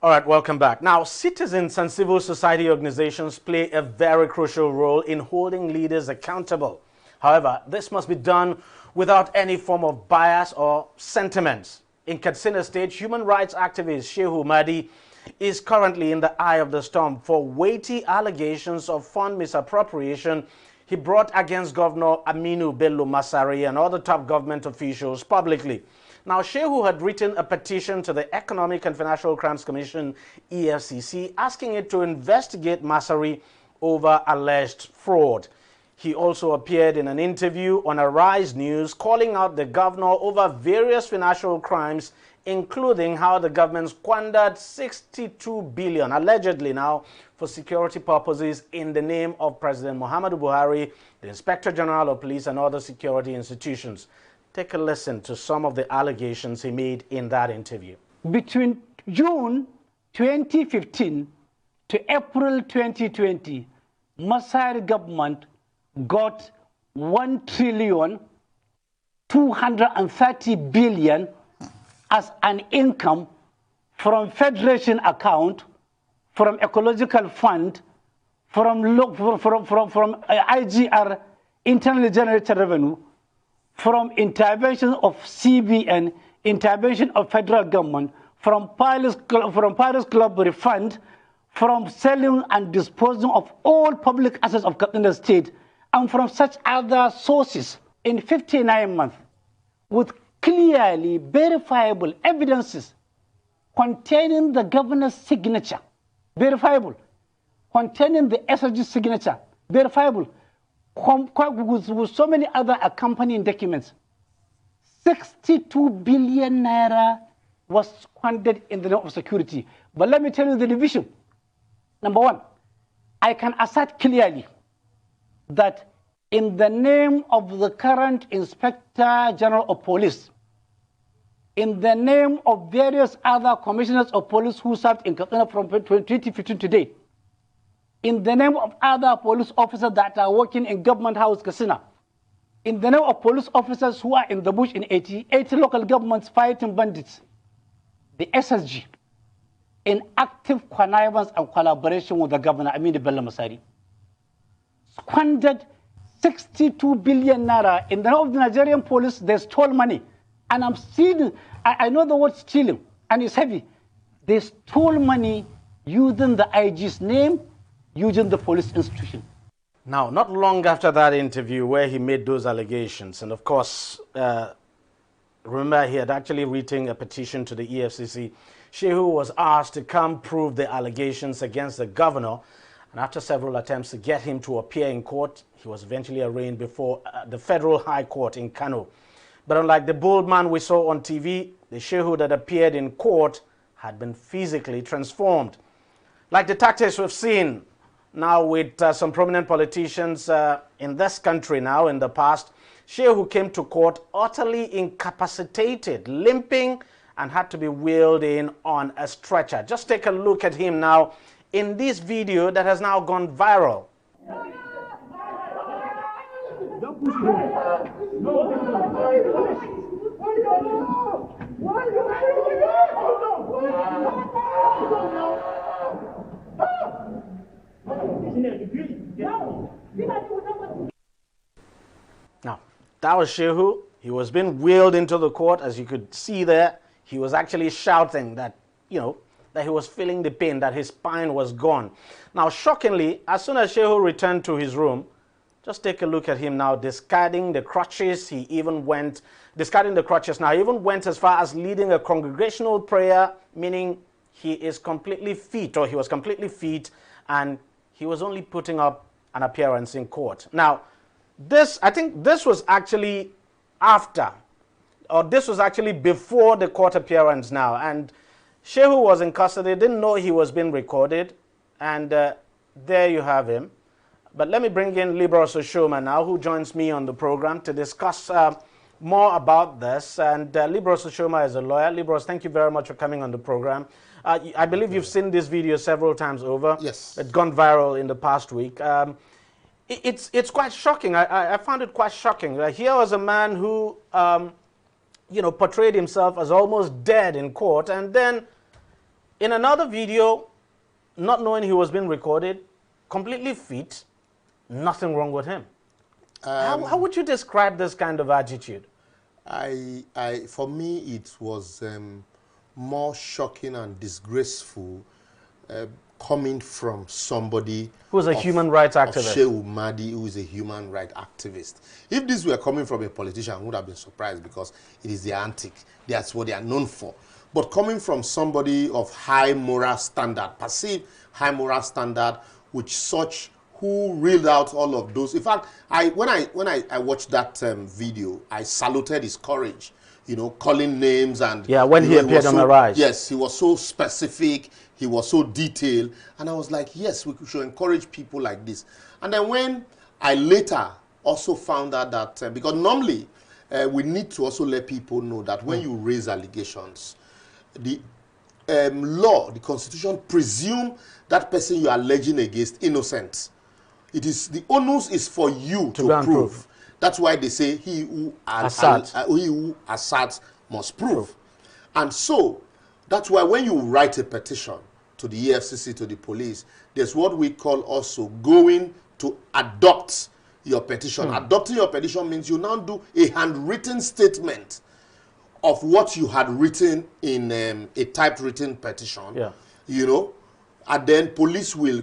All right, welcome back. Now, citizens and civil society organizations play a very crucial role in holding leaders accountable. However, this must be done without any form of bias or sentiments. In Katsina State, human rights activist Shehu Mahdi is currently in the eye of the storm for weighty allegations of fund misappropriation he brought against Governor Aminu Bello Masari and other top government officials publicly. Now, Shehu had written a petition to the Economic and Financial Crimes Commission, EFCC, asking it to investigate Masari over alleged fraud. He also appeared in an interview on Arise News calling out the governor over various financial crimes, including how the government squandered 62 billion, allegedly now, for security purposes in the name of President Muhammadu Buhari, the Inspector General of Police, and other security institutions. Take a listen to some of the allegations he made in that interview. Between June 2015 to April 2020, Masari government got 1,230 billion as an income from Federation account, from Ecological Fund, from IGR, internally generated revenue, from intervention of CBN, intervention of federal government, from Paris Club refund, from selling and disposing of all public assets of Katsina State, and from such other sources in 59 months, with clearly verifiable evidences containing the governor's signature, verifiable, containing the SSG signature, verifiable, with so many other accompanying documents. 62 billion naira was squandered in the name of security. But let me tell you the division. Number one, I can assert clearly that in the name of the current Inspector General of Police, in the name of various other commissioners of police who served in Katsina from 2015 to date, in the name of other police officers that are working in Government House Katsina, in the name of police officers who are in the bush in 80 local governments fighting bandits, the SSG, in active connivance and collaboration with the governor, Aminu Bello Masari, squandered 62 billion naira. In the name of the Nigerian police, they stole money. And I'm seeing, I know the word stealing, and it's heavy. They stole money using the IG's name, using the police institution. Now, not long after that interview where he made those allegations, and of course, remember he had actually written a petition to the EFCC, Shehu was asked to come prove the allegations against the governor, and after several attempts to get him to appear in court, he was eventually arraigned before the Federal High Court in Kano. But unlike the bold man we saw on TV, the Shehu that appeared in court had been physically transformed. Like the tactics we've seen now with some prominent politicians in this country now in the past, Shehu came to court utterly incapacitated, limping, and had to be wheeled in on a stretcher. Just take a look at him now in this video that has now gone viral. Now, that was Shehu. He was being wheeled into the court. As you could see there, he was actually shouting that, that he was feeling the pain, that his spine was gone. Now, shockingly, as soon as Shehu returned to his room, just take a look at him now, discarding the crutches. He even went, discarding the crutches now, he even went as far as leading a congregational prayer, meaning he is completely fit, or he was completely fit, and he was only putting up an appearance in court. Now, I think this was actually after, or this was actually before the court appearance now, and Shehu was in custody, didn't know he was being recorded, and there you have him. But let me bring in Libros Oshoma now, who joins me on the program to discuss more about this. And Libros Oshoma is a lawyer. Libros, thank you very much for coming on the program. I believe you've seen this video several times over. Yes. It's gone viral in the past week. It's quite shocking. I found it quite shocking. Here was a man who, portrayed himself as almost dead in court, and then In another video, not knowing he was being recorded, completely fit, nothing wrong with him. How would you describe this kind of attitude? For me, it was more shocking and disgraceful coming from somebody who's a human rights activist. Shehu Mahdi, who is a human rights activist. If this were coming from a politician, I would have been surprised because it is their antic. That's what they are known for. But coming from somebody of high moral standard, perceived high moral standard, which such who reeled out all of those. In fact, when I watched that video, I saluted his courage. You know, calling names and when he appeared on the rise. Yes, he was so specific. He was so detailed, and I was like, yes, we should encourage people like this. And then when I later also found out that because normally we need to also let people know that when you raise allegations, the law, the Constitution, presume that person you are alleging against innocent. It is the onus is for you to prove. That's why they say he who asserts must prove. And so that's why when you write a petition to the EFCC, to the police, there's what we call also going to adopt your petition. Adopting your petition means you now do a handwritten statement of what you had written in a typewritten petition. You know, and then police will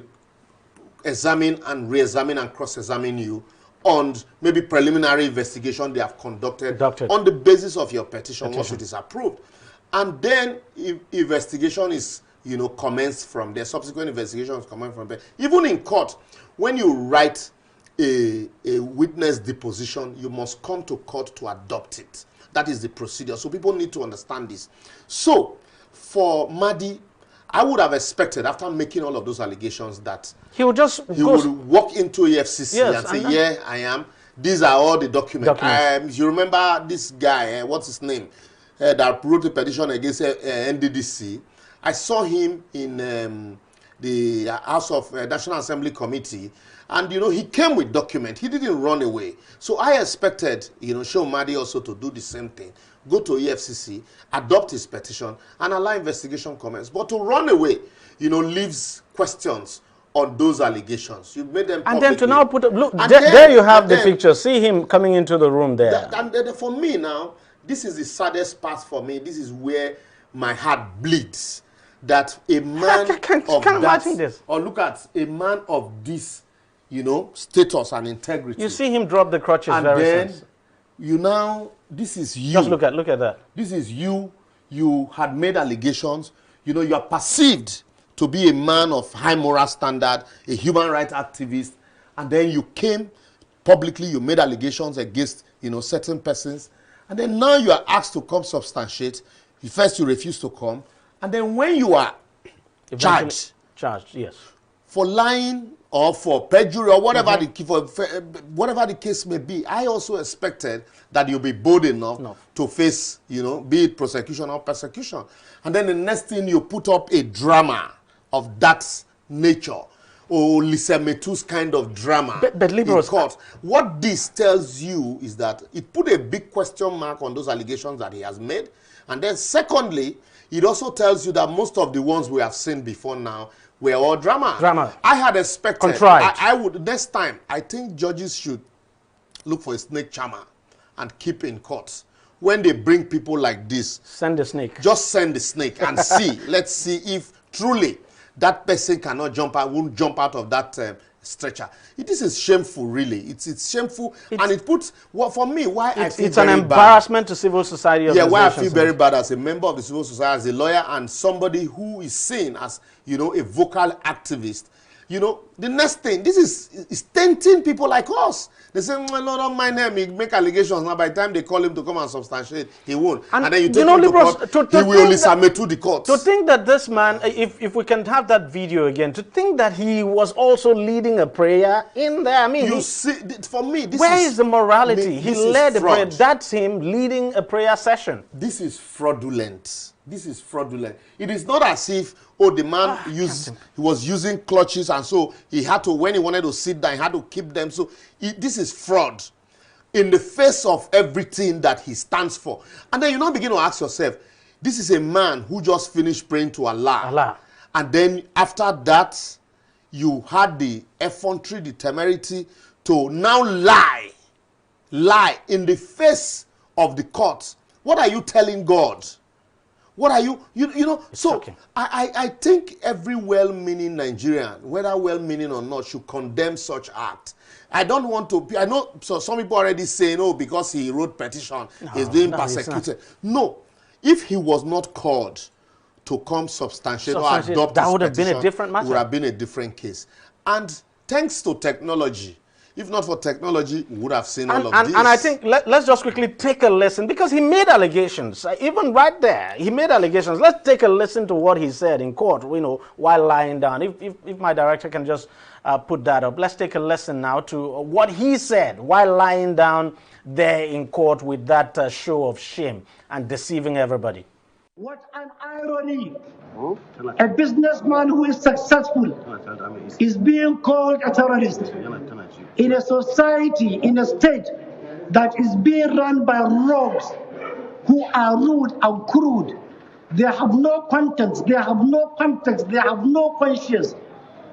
examine and re-examine and cross-examine you on maybe preliminary investigation they have conducted on the basis of your petition once it is approved. And then investigation is, you know, commenced from there. Subsequent investigations comment from there. Even in court, when you write a witness deposition, you must come to court to adopt it. That is the procedure. So people need to understand this. So for Mahdi, I would have expected, after making all of those allegations, that he would walk into EFCC and say, yeah, I am. These are all the documents. You remember this guy, what's his name, that wrote a petition against NDDC. I saw him in the House of National Assembly Committee, and, you know, he came with document. He didn't run away. So I expected, you know, Shehu Mahdi also to do the same thing. Go to EFCC, adopt his petition, and allow investigation comments. But to run away, you know, leaves questions on those allegations. You made them publicly. And then to now put, look, there you have the picture. See him coming into the room there. And for me now, this is the saddest part for me. This is where my heart bleeds. That a man imagine this. Or look at a man of this, you know, status and integrity. You see him drop the crutches you now, this is you. Just look at that. This is you. You had made allegations. You know, you are perceived to be a man of high moral standard, a human rights activist, and then you came publicly, you made allegations against, you know, certain persons, and then now you are asked to come substantiate. First you refuse to come, and then when you are charged, yes, for lying or for perjury or whatever whatever the case may be, I also expected that you'll be bold enough to face, you know, be it prosecution or persecution. And then the next thing, you put up a drama of that nature, or Lisa Metu's kind of drama in court. What this tells you is that it put a big question mark on those allegations that he has made. And then secondly, it also tells you that most of the ones we have seen before now were all drama. I had expected, I would, next time, I think judges should look for a snake charmer and keep in court. When they bring people like this, send the snake. Just send the snake and see. Let's see if truly that person cannot jump out, won't jump out of that stretcher. This is shameful, really. It's shameful, and it puts, well, for me, why I feel it's an embarrassment to civil society organizations. Yeah, why I feel very bad as a member of the civil society, as a lawyer, and somebody who is seen as, you know, a vocal activist. You know, the next thing, this is tainting people like us. They say, well, no, don't mind him, he make allegations. Now, by the time they call him to come and substantiate, he won't. And then you take him to court, he will submit to the court. To think that this man, if we can have that video again, to think that he was also leading a prayer in there. I mean, you see, for me, where is the morality? He led a prayer. That's him leading a prayer session. This is fraudulent. This is fraudulent. It is not as if, oh, the man he was using clutches, and so he had to, when he wanted to sit down, he had to keep them. So this is fraud in the face of everything that he stands for. And then you now begin to ask yourself, This is a man who just finished praying to Allah. And then after that, you had the effrontery, the temerity to now lie in the face of the court. What are you telling God? What are you know? It's so shocking. I think every well-meaning Nigerian, whether well-meaning or not, should condemn such act. I don't want to. I know some people already saying, oh, because he wrote petition, he's being persecuted. No, if he was not called to come substantiate or adopt that would have been a different matter. Would have been a different case. And thanks to technology, if not for technology, we would have seen all of this. And I think let's just quickly take a listen, because he made allegations. Even right there, he made allegations. Let's take a listen to what he said in court, while lying down. If my director can just put that up. Let's take a listen now to what he said while lying down there in court with that show of shame and deceiving everybody. What an irony. A businessman who is successful is being called a terrorist in a society, in a state that is being run by rogues who are rude and crude. They have no conscience, they have no context, they have no conscience.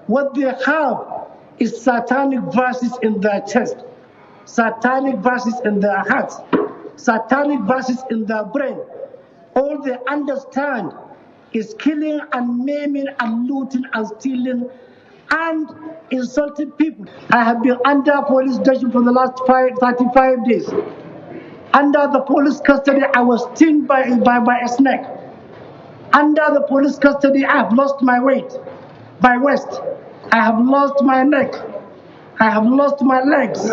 What they have is satanic verses in their chest, satanic verses in their hearts, satanic verses in their brain. All they understand is killing and maiming and looting and stealing and insulting people. I have been under police station for the last 35 days. Under the police custody, I was stung by a snake. Under the police custody, I have lost my weight, my waist. I have lost my neck. I have lost my legs.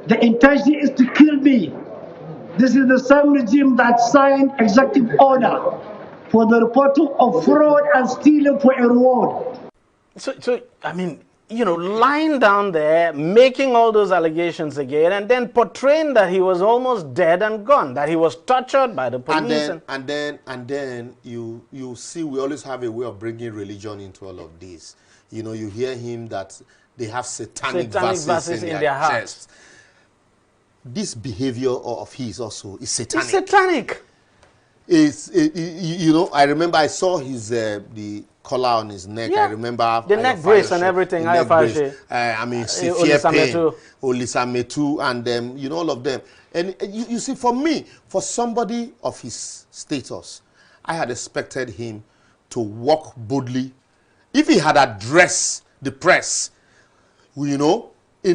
The intention is to kill me. This is the same regime that signed executive order for the reporting of fraud and stealing for a reward. So I mean, lying down there, making all those allegations again, and then portraying that he was almost dead and gone, that he was tortured by the police. And then you see, we always have a way of bringing religion into all of this. You hear him that they have satanic verses in their chest. This behavior of his also is satanic. It's satanic. I remember I saw his the collar on his neck. Yeah. I remember the neck brace and everything. Olisa Metu, and all of them. And you see, for me, for somebody of his status, I had expected him to walk boldly. If he had addressed the press, in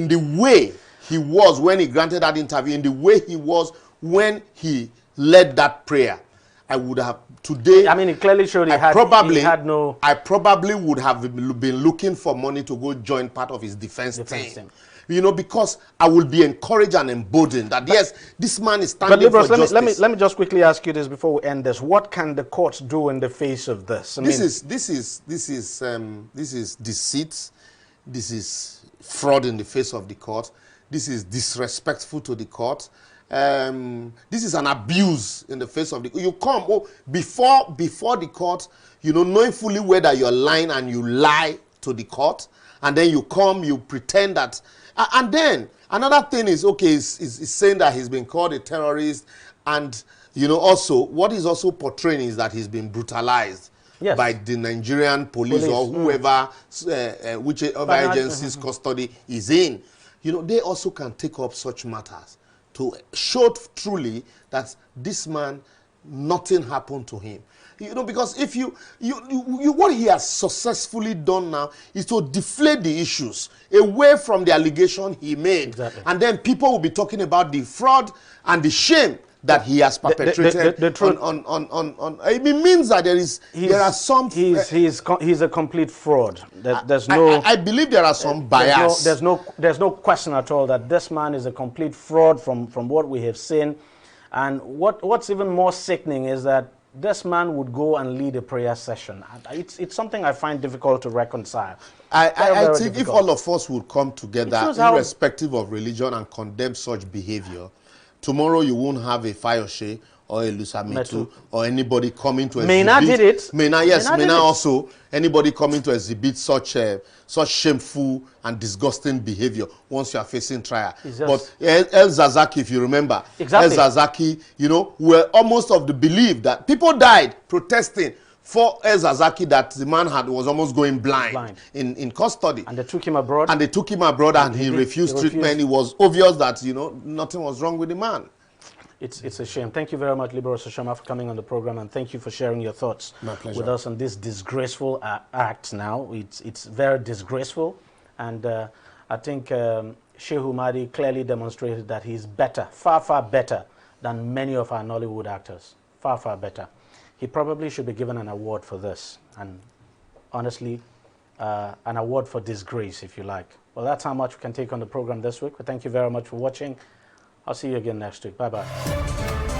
the way he was when he granted that interview, in the way he was when he led that prayer, I would have today. I mean, it clearly showed he had no. I probably would have been looking for money to go join part of his defense team. Because I will be encouraged and emboldened that yes, this man is standing for justice. Let me just quickly ask you this before we end this. What can the courts do in the face of this? This is deceit. This is fraud in the face of the court. This is disrespectful to the court. This is an abuse in the face of the court. You come before the court, knowing fully whether you're lying and you lie to the court, and then you come, you pretend that. And then another thing is, okay, is saying that he's been called a terrorist, and also what he's also portraying is that he's been brutalized. Yes. By the Nigerian police or whoever, whichever agency's custody is in. They also can take up such matters to show truly that this man, nothing happened to him. Because if what he has successfully done now is to deflate the issues away from the allegation he made. Exactly. And then people will be talking about the fraud and the shame that he has perpetrated. It means that there are some. He's a complete fraud. There's no. I believe there are some bias. There's no question at all that this man is a complete fraud from what we have seen, and what's even more sickening is that this man would go and lead a prayer session. It's something I find difficult to reconcile. I think if all of us would come together, irrespective of religion, and condemn such behavior, tomorrow you won't have a Fayose or Elusamitu or anybody coming to exhibit. Mena did it. Mena, yes, Mena also. Anybody coming to exhibit such shameful and disgusting behavior once you are facing trial. But El Zazaki, if you remember, exactly. El Zazaki, you know, were almost of the belief that people died protesting for El Zazaki, that the man was almost going blind. In custody. And they took him abroad. And they took him abroad, and he refused treatment. It was obvious that, you know, nothing was wrong with the man. It's a shame. Thank you very much, Libero Soshoma, for coming on the program, and thank you for sharing your thoughts with us on this disgraceful act now. It's very disgraceful, and I think Shehu Mahdi clearly demonstrated that he's better, far, far better than many of our Nollywood actors. Far, far better. He probably should be given an award for this, and honestly, an award for disgrace, if you like. Well, that's how much we can take on the program this week. But thank you very much for watching. I'll see you again next week. Bye-bye.